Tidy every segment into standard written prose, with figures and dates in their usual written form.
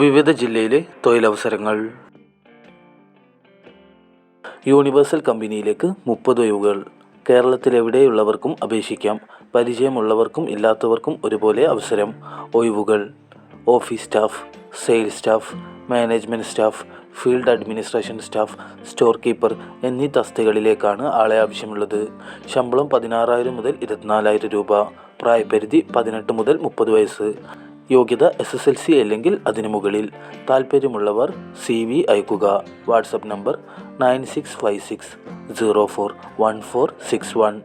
വിവിധ ജില്ലയിലെ തൊഴിലവസരങ്ങൾ. യൂണിവേഴ്സൽ കമ്പനിയിലേക്ക് 30 ഒഴിവുകൾ. കേരളത്തിലെവിടെയുള്ളവർക്കും അപേക്ഷിക്കാം. പരിചയമുള്ളവർക്കും ഇല്ലാത്തവർക്കും ഒരുപോലെ അവസരം. ഒഴിവുകൾ: office staff, sales staff, management staff, field administration staff, store keeper എന്നീ തസ്തികകളിലേക്കാണ് ആളെ ആവശ്യമുള്ളത്. ശമ്പളം 16,000 മുതൽ 24,000 രൂപ. പ്രായപരിധി 18 മുതൽ 30 വയസ്സ്. യോഗ്യത SSLC അല്ലെങ്കിൽ അതിനു മുകളിൽ. താൽപ്പര്യമുള്ളവർ CV അയക്കുക. WhatsApp number 9656041461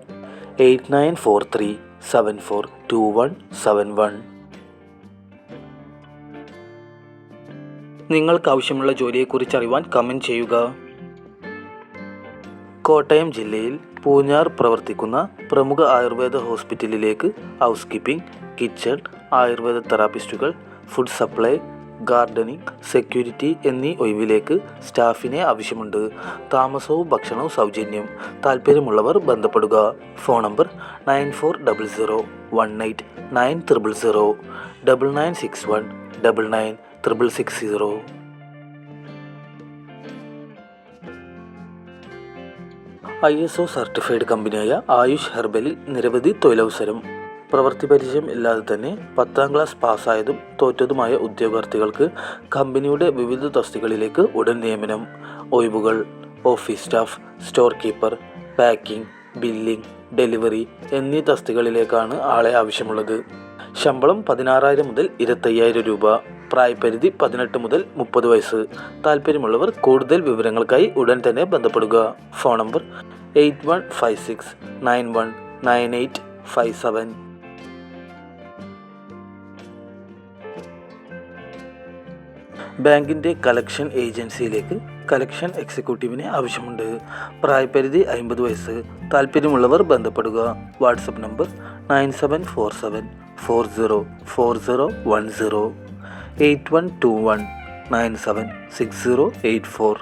8943742171. നിങ്ങൾക്കാവശ്യമുള്ള ജോലിയെക്കുറിച്ച് അറിയുവാൻ കമൻറ്റ് ചെയ്യുക. കോട്ടയം ജില്ലയിൽ പൂഞ്ഞാർ പ്രവർത്തിക്കുന്ന പ്രമുഖ ആയുർവേദ ഹോസ്പിറ്റലിലേക്ക് ഹൗസ് കീപ്പിംഗ്, കിച്ചൺ, ആയുർവേദ തെറാപ്പിസ്റ്റുകൾ, ഫുഡ് സപ്ലൈ, ഗാർഡനിങ്, സെക്യൂരിറ്റി എന്നീ ഒഴിവിലേക്ക് സ്റ്റാഫിനെ ആവശ്യമുണ്ട്. താമസവും ഭക്ഷണവും സൗജന്യം. താൽപ്പര്യമുള്ളവർ ബന്ധപ്പെടുക. Phone number 9400189000 9961996660. ISO സർട്ടിഫൈഡ് കമ്പനിയായ ആയുഷ് ഹെർബലിൽ നിരവധി തൊഴിലവസരം. പ്രവൃത്തി പരിചയം ഇല്ലാതെ തന്നെ 10ാം ക്ലാസ് പാസ്സായതും തോറ്റതുമായ ഉദ്യോഗാർത്ഥികൾക്ക് കമ്പനിയുടെ വിവിധ തസ്തികകളിലേക്ക് ഉടൻ നിയമനം. ഒഴിവുകൾ: office staff, store keeper, packing, billing, delivery എന്നീ തസ്തികകളിലേക്കാണ് ആളെ ആവശ്യമുള്ളത്. ശമ്പളം 16,000 മുതൽ 25,000 രൂപ. പ്രായപരിധി 18 മുതൽ 30 വയസ്സ്. താൽപ്പര്യമുള്ളവർ കൂടുതൽ വിവരങ്ങൾക്കായി ഉടൻ തന്നെ ബന്ധപ്പെടുക. Phone number 8156919857. ബാങ്കിൻ്റെ കളക്ഷൻ ഏജൻസിയിലേക്ക് കളക്ഷൻ എക്സിക്യൂട്ടീവിനെ ആവശ്യമുണ്ട്. പ്രായപരിധി 50 വയസ്സ്. താൽപ്പര്യമുള്ളവർ ബന്ധപ്പെടുക. WhatsApp number 9747404010 8121976084.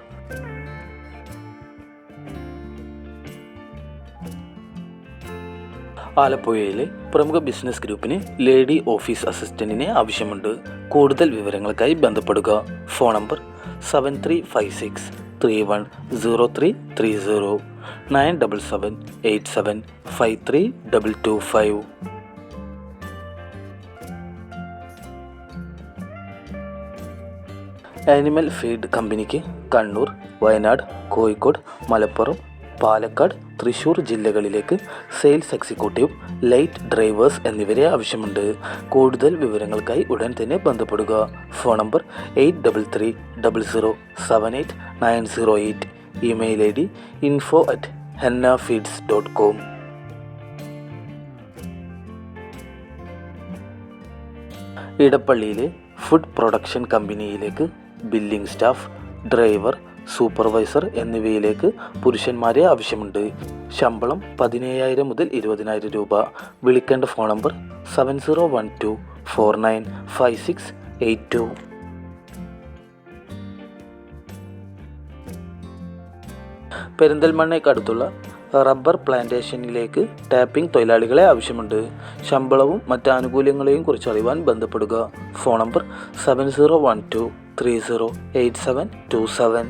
ആലപ്പുഴയിലെ പ്രമുഖ ബിസിനസ് ഗ്രൂപ്പിന് ലേഡി ഓഫീസ് അസിസ്റ്റൻറ്റിനെ ആവശ്യമുണ്ട്. കൂടുതൽ വിവരങ്ങൾക്കായി ബന്ധപ്പെടുക. Phone number 7356310330 9778753225. ആനിമൽ ഫീഡ് കമ്പനിക്ക് കണ്ണൂർ, വയനാട്, കോഴിക്കോട്, മലപ്പുറം, പാലക്കാട്, തൃശ്ശൂർ ജില്ലകളിലേക്ക് സെയിൽസ് എക്സിക്യൂട്ടീവ്, ലൈറ്റ് ഡ്രൈവേഴ്സ് എന്നിവരെ ആവശ്യമുണ്ട്. കൂടുതൽ വിവരങ്ങൾക്കായി ഉടൻ തന്നെ ബന്ധപ്പെടുക. Phone number 8300789008. Email ID info@hennafeeds.com. ഇടപ്പള്ളിയിലെ ഫുഡ് പ്രൊഡക്ഷൻ കമ്പനിയിലേക്ക് ബില്ലിംഗ് സ്റ്റാഫ്, ഡ്രൈവർ, സൂപ്പർവൈസർ എന്നിവയിലേക്ക് പുരുഷന്മാരെ ആവശ്യമുണ്ട്. ശമ്പളം 17,000 മുതൽ 20,000 രൂപ. വിളിക്കേണ്ട ഫോൺ നമ്പർ 7012495682. പെരിന്തൽമണ്ണയ്ക്കടുത്തുള്ള റബ്ബർ പ്ലാന്റേഷനിലേക്ക് ടാപ്പിംഗ് തൊഴിലാളികളെ ആവശ്യമുണ്ട്. ശമ്പളവും മറ്റ് ആനുകൂല്യങ്ങളെയും കുറിച്ച് അറിയുവാൻ ബന്ധപ്പെടുക. Phone number 7012308727.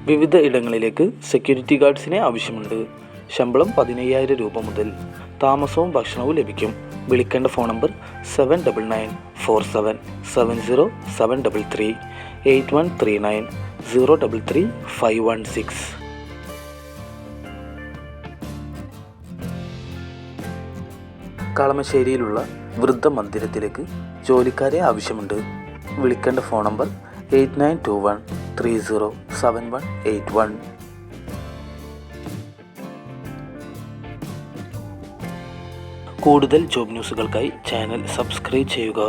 വിവിധ ഇടങ്ങളിലേക്ക് സെക്യൂരിറ്റി ഗാർഡ്സിനെ ആവശ്യമുണ്ട്. ശമ്പളം 15,000 രൂപ മുതൽ. താമസവും ഭക്ഷണവും ലഭിക്കും. വിളിക്കേണ്ട ഫോൺ നമ്പർ 7994770733 8139033516. കളമശ്ശേരിയിലുള്ള വൃദ്ധമന്ദിരത്തിലേക്ക് ജോലിക്കാരെ ആവശ്യമുണ്ട്. വിളിക്കേണ്ട ഫോൺ നമ്പർ 8921307181. കൂടുതൽ ജോബ് ന്യൂസുകൾക്കായി ചാനൽ സബ്സ്ക്രൈബ് ചെയ്യുക.